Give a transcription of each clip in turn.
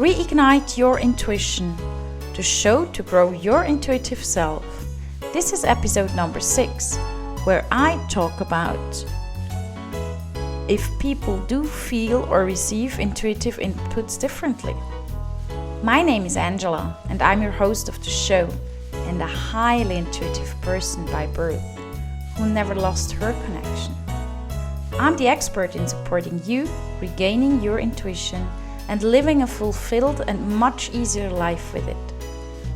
Reignite your intuition, to show to grow your intuitive self. This is episode number 6, where I talk about if people do feel or receive intuitive inputs differently. My name is Angela, and I'm your host of the show, and a highly intuitive person by birth, who never lost her connection. I'm the expert in supporting you, regaining your intuition, and living a fulfilled and much easier life with it.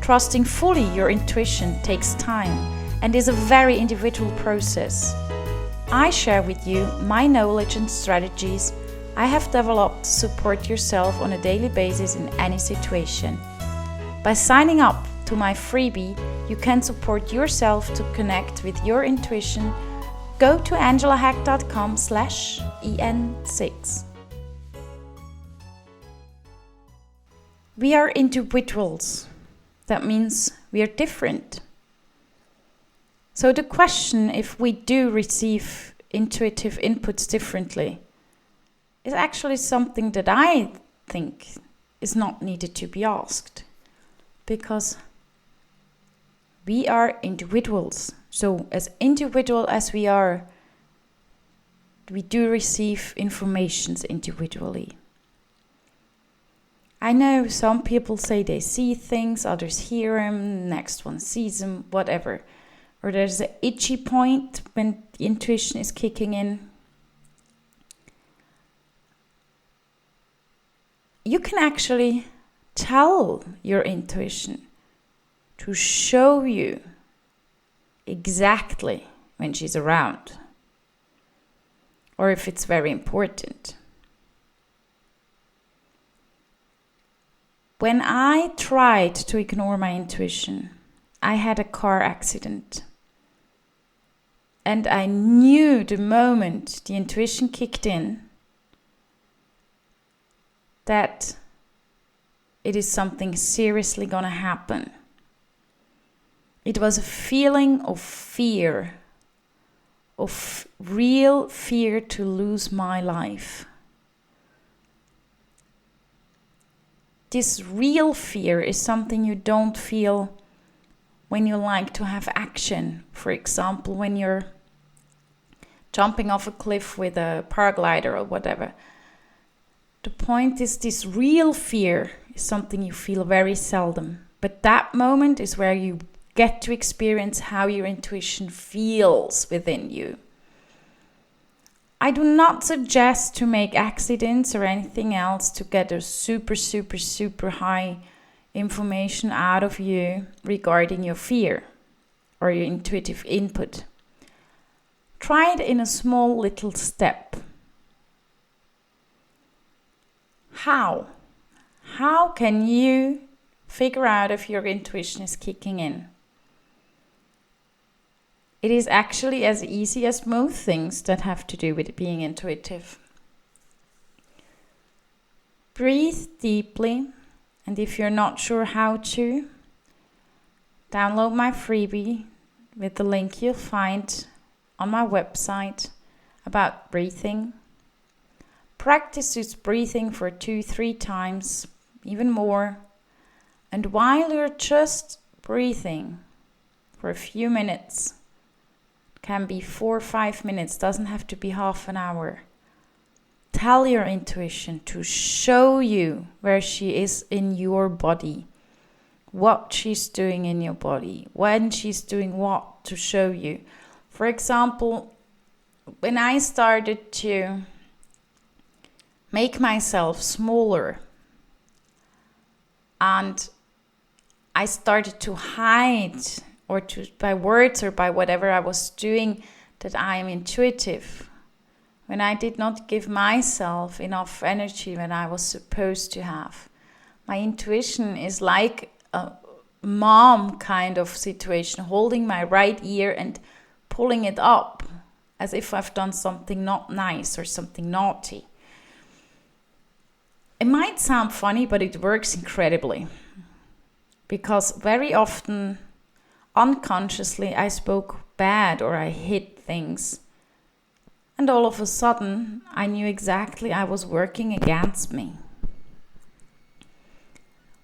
Trusting fully your intuition takes time and is a very individual process. I share with you my knowledge and strategies I have developed to support yourself on a daily basis in any situation. By signing up to my freebie, you can support yourself to connect with your intuition. Go to angelahack.com/en6. We are individuals. That means we are different. So the question if we do receive intuitive inputs differently is actually something that I think is not needed to be asked, because we are individuals. So as individual as we are, we do receive informations individually. I know some people say they see things, others hear them, next one sees them, whatever. Or there's an itchy point when the intuition is kicking in. You can actually tell your intuition to show you exactly when she's around, or if it's very important. When I tried to ignore my intuition, I had a car accident. And I knew the moment the intuition kicked in that it is something seriously gonna happen. It was a feeling of fear, of real fear to lose my life. This real fear is something you don't feel when you like to have action. For example, when you're jumping off a cliff with a paraglider or whatever. The point is, this real fear is something you feel very seldom. But that moment is where you get to experience how your intuition feels within you. I do not suggest to make accidents or anything else to get a super high information out of you regarding your fear or your intuitive input. Try it in a small little step. How? How can you figure out if your intuition is kicking in? It is actually as easy as most things that have to do with being intuitive. Breathe deeply, and if you're not sure how to, download my freebie with the link you'll find on my website about breathing. Practice this breathing for 2-3 times, even more. And while you're just breathing for a few minutes, can be 4 or 5 minutes, doesn't have to be half an hour. Tell your intuition to show you where she is in your body, what she's doing in your body, when she's doing what to show you. For example, when I started to make myself smaller and I started to hide or to by words or by whatever I was doing that I am intuitive, when I did not give myself enough energy when I was supposed to have. My intuition is like a mom kind of situation, holding my right ear and pulling it up as if I've done something not nice or something naughty. It might sound funny, but it works incredibly. Because very often, unconsciously, I spoke bad or I hid things. And all of a sudden, I knew exactly I was working against me.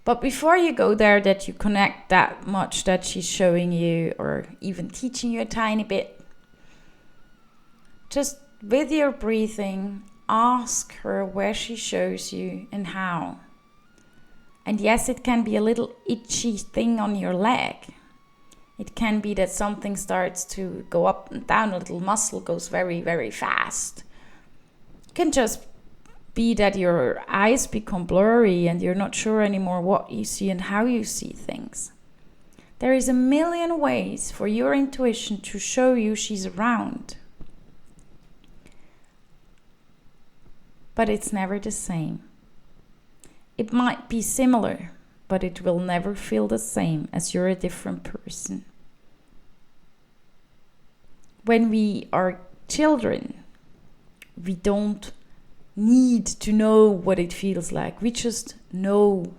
But before you go there, that you connect that much that she's showing you or even teaching you a tiny bit, just with your breathing, ask her where she shows you and how. And yes, it can be a little itchy thing on your leg. It can be that something starts to go up and down, a little muscle goes very, very fast. It can just be that your eyes become blurry and you're not sure anymore what you see and how you see things. There is a million ways for your intuition to show you she's around. But it's never the same. It might be similar, but it will never feel the same as you're a different person. When we are children, we don't need to know what it feels like. We just know.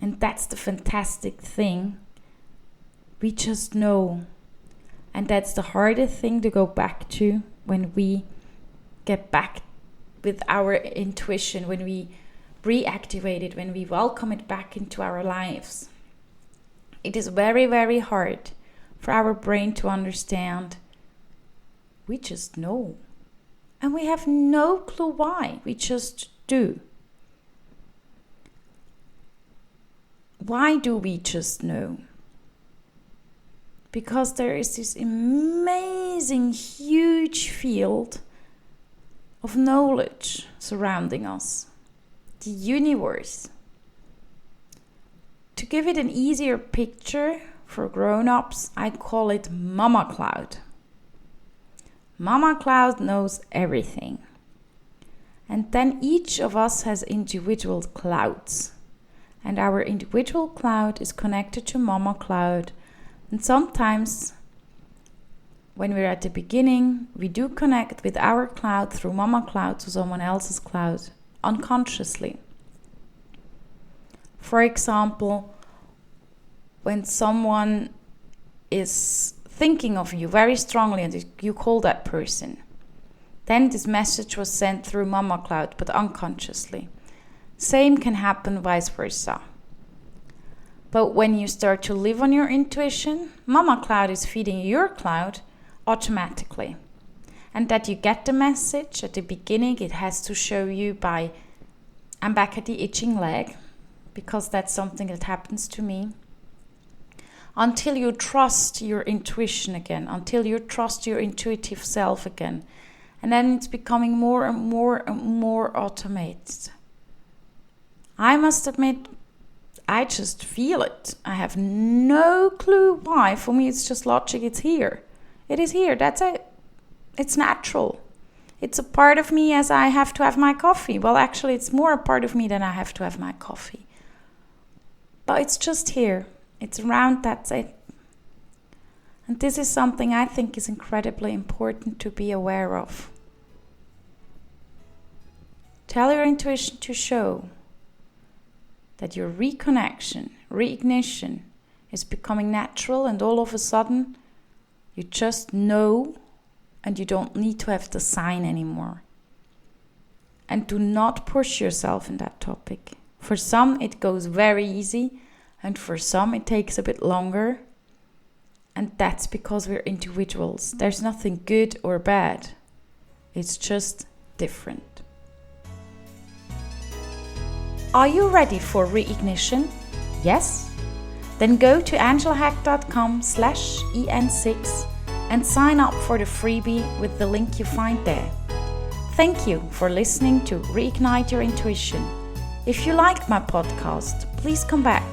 And that's the fantastic thing. We just know. And that's the hardest thing to go back to when we get back with our intuition, when we reactivate it, when we welcome it back into our lives. It is very, very hard for our brain to understand. We just know. And we have no clue why. We just do. Why do we just know? Because there is this amazing, huge field of knowledge surrounding us. The universe. To give it an easier picture for grown-ups, I call it Mama Cloud. Mama Cloud knows everything. And then each of us has individual clouds. And our individual cloud is connected to Mama Cloud. And sometimes, when we're at the beginning, we do connect with our cloud through Mama Cloud to someone else's cloud, unconsciously. For example, when someone is thinking of you very strongly and you call that person, then this message was sent through Mama Cloud, but unconsciously. Same can happen vice versa. But when you start to live on your intuition, Mama Cloud is feeding your cloud automatically. And that you get the message at the beginning, it has to show you by, I'm back at the itching leg, because that's something that happens to me. Until you trust your intuition again, until you trust your intuitive self again. And then it's becoming more and more and more automated. I must admit, I just feel it. I have no clue why. For me, it's just logic. It's here. It is here. That's it. It's natural. It's a part of me as I have to have my coffee. Well, actually, it's more a part of me than I have to have my coffee. But it's just here. It's around, that's it. And this is something I think is incredibly important to be aware of. Tell your intuition to show that your reconnection, reignition is becoming natural, and all of a sudden you just know and you don't need to have the sign anymore. And do not push yourself in that topic. For some it goes very easy, and for some it takes a bit longer. And that's because we're individuals. There's nothing good or bad. It's just different. Are you ready for reignition? Yes? Then go to angelahack.com/en6 and sign up for the freebie with the link you find there. Thank you for listening to Reignite Your Intuition. If you liked my podcast, please come back,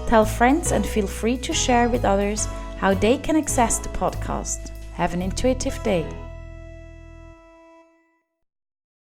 tell friends, and feel free to share with others how they can access the podcast. Have an intuitive day.